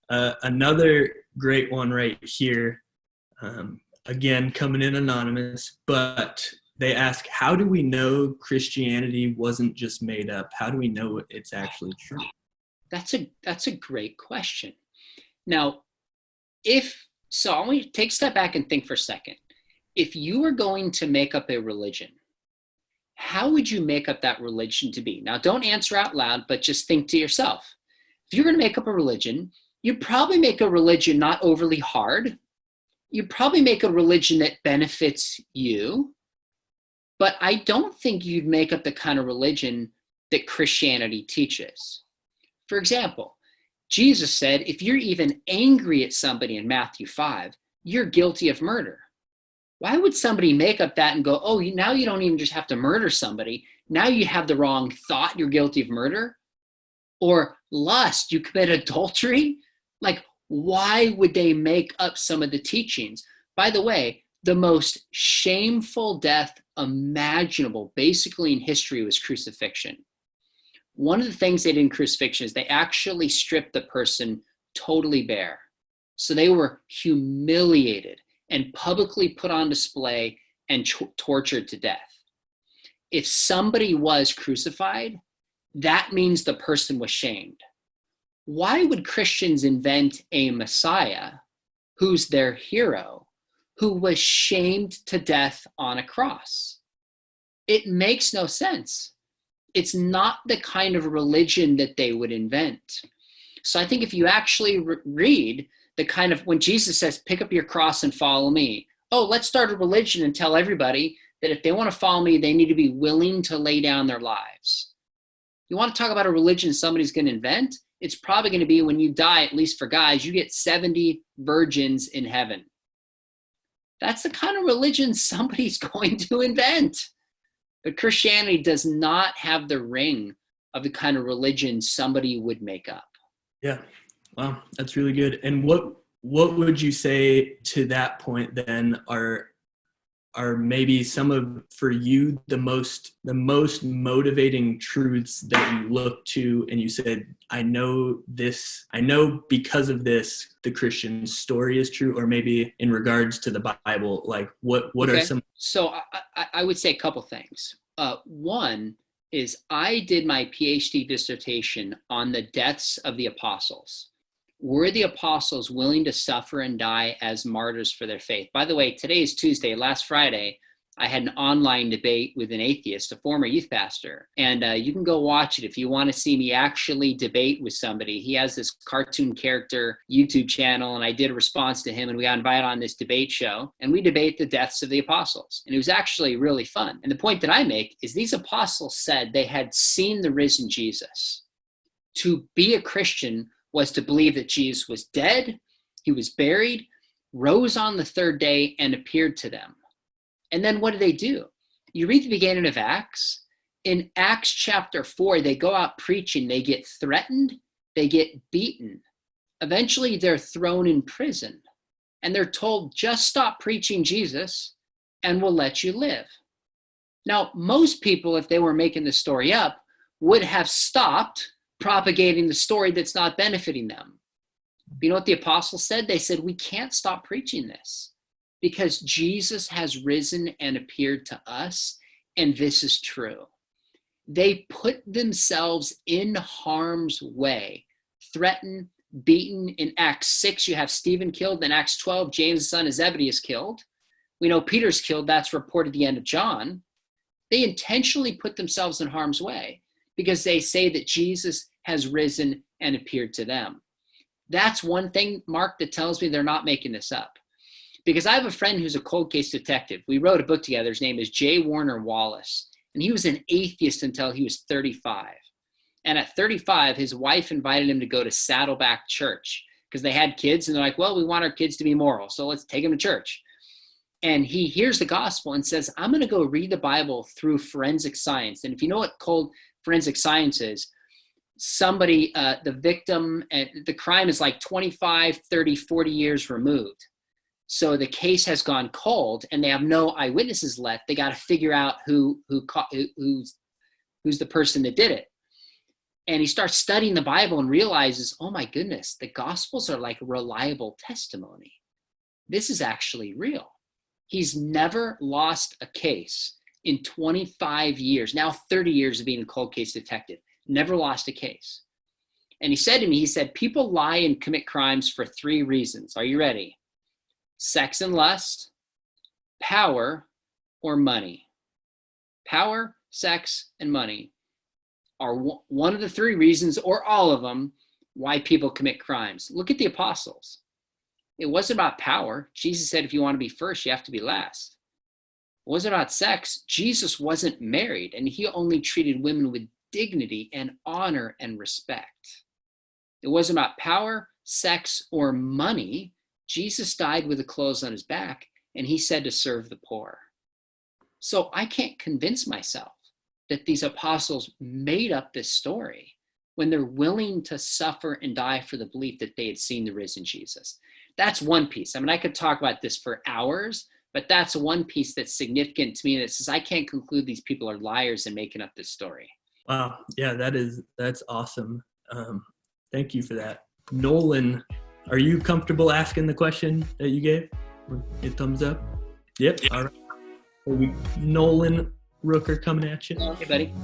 Another great one right here. Again, coming in anonymous, but they ask, how do we know Christianity wasn't just made up? How do we know it's actually true? That's a great question. Now, I want you to take a step back and think for a second. If you were going to make up a religion, how would you make up that religion to be? Now, don't answer out loud, but just think to yourself. If you're going to make up a religion, you'd probably make a religion not overly hard. You'd probably make a religion that benefits you. But I don't think you'd make up the kind of religion that Christianity teaches. For example, Jesus said, if you're even angry at somebody in Matthew 5, you're guilty of murder. Why would somebody make up that and go, oh, now you don't even just have to murder somebody. Now you have the wrong thought, you're guilty of murder? Or lust, you commit adultery? Like, why would they make up some of the teachings? By the way, the most shameful death imaginable, basically in history, was crucifixion. One of the things they did in crucifixion is they actually stripped the person totally bare. So they were humiliated and publicly put on display and tortured to death. If somebody was crucified, that means the person was shamed. Why would Christians invent a Messiah who's their hero, who was shamed to death on a cross? It makes no sense. It's not the kind of religion that they would invent. So I think if you actually read the kind of, when Jesus says, pick up your cross and follow me, oh, let's start a religion and tell everybody that if they want to follow me, they need to be willing to lay down their lives. You want to talk about a religion somebody's going to invent? It's probably going to be when you die, at least for guys, you get 70 virgins in heaven. That's the kind of religion somebody's going to invent. But Christianity does not have the ring of the kind of religion somebody would make up. Yeah. Wow, that's really good. And what would you say to that point then are maybe some of, for you, the most motivating truths that you look to and you said, I know because of this, the Christian story is true, or maybe in regards to the Bible, like what are some? So I would say a couple things. One is I did my PhD dissertation on the deaths of the apostles. Were the apostles willing to suffer and die as martyrs for their faith? By the way, today is Tuesday. Last Friday, I had an online debate with an atheist, a former youth pastor. And you can go watch it if you want to see me actually debate with somebody. He has this cartoon character YouTube channel, and I did a response to him, and we got invited on this debate show. And we debate the deaths of the apostles. And it was actually really fun. And the point that I make is these apostles said they had seen the risen Jesus. To be a Christian was to believe that Jesus was dead, he was buried, rose on the third day, and appeared to them. And then what do they do? You read the beginning of Acts. In Acts chapter 4, they go out preaching. They get threatened. They get beaten. Eventually, they're thrown in prison. And they're told, just stop preaching Jesus, and we'll let you live. Now, most people, if they were making the story up, would have stopped propagating the story that's not benefiting them. You know what the apostles said? They said, we can't stop preaching this because Jesus has risen and appeared to us, and this is true. They put themselves in harm's way, threatened, beaten. In Acts 6, you have Stephen killed. In Acts 12, James' son of Zebedee is killed. We know Peter's killed. That's reported at the end of John. They intentionally put themselves in harm's way because they say that Jesus has risen and appeared to them. That's one thing, Mark, that tells me they're not making this up. Because I have a friend who's a cold case detective. We wrote a book together. His name is J. Warner Wallace. And he was an atheist until he was 35. And at 35, his wife invited him to go to Saddleback Church because they had kids. And they're like, well, we want our kids to be moral, so let's take them to church. And he hears the gospel and says, I'm going to go read the Bible through forensic science. And if you know what cold forensic science is, somebody, the victim, the crime is like 25, 30, 40 years removed. So the case has gone cold and they have no eyewitnesses left. They got to figure out who's the person that did it. And he starts studying the Bible and realizes, oh my goodness, the Gospels are like reliable testimony. This is actually real. He's never lost a case in 25 years, now 30 years of being a cold case detective, never lost a case. And he said to me, he said, people lie and commit crimes for 3 reasons. Are you ready? Sex and lust, power, or money. Power, sex, and money are one of the 3 reasons, or all of them, why people commit crimes. Look at the apostles. It wasn't about power. Jesus said, if you want to be first, you have to be last. It wasn't about sex. Jesus wasn't married, and he only treated women with dignity and honor and respect. It wasn't about power, sex, or money. Jesus died with the clothes on his back, and he said to serve the poor. So I can't convince myself that these apostles made up this story when they're willing to suffer and die for the belief that they had seen the risen Jesus. That's one piece. I mean, I could talk about this for hours, but that's one piece that's significant to me that says I can't conclude these people are liars and making up this story. Wow. Yeah, that's awesome. Thank you for that. Nolan, are you comfortable asking the question that you gave? Hit thumbs up. Yep. All right. Nolan Rooker coming at you. Hey, buddy.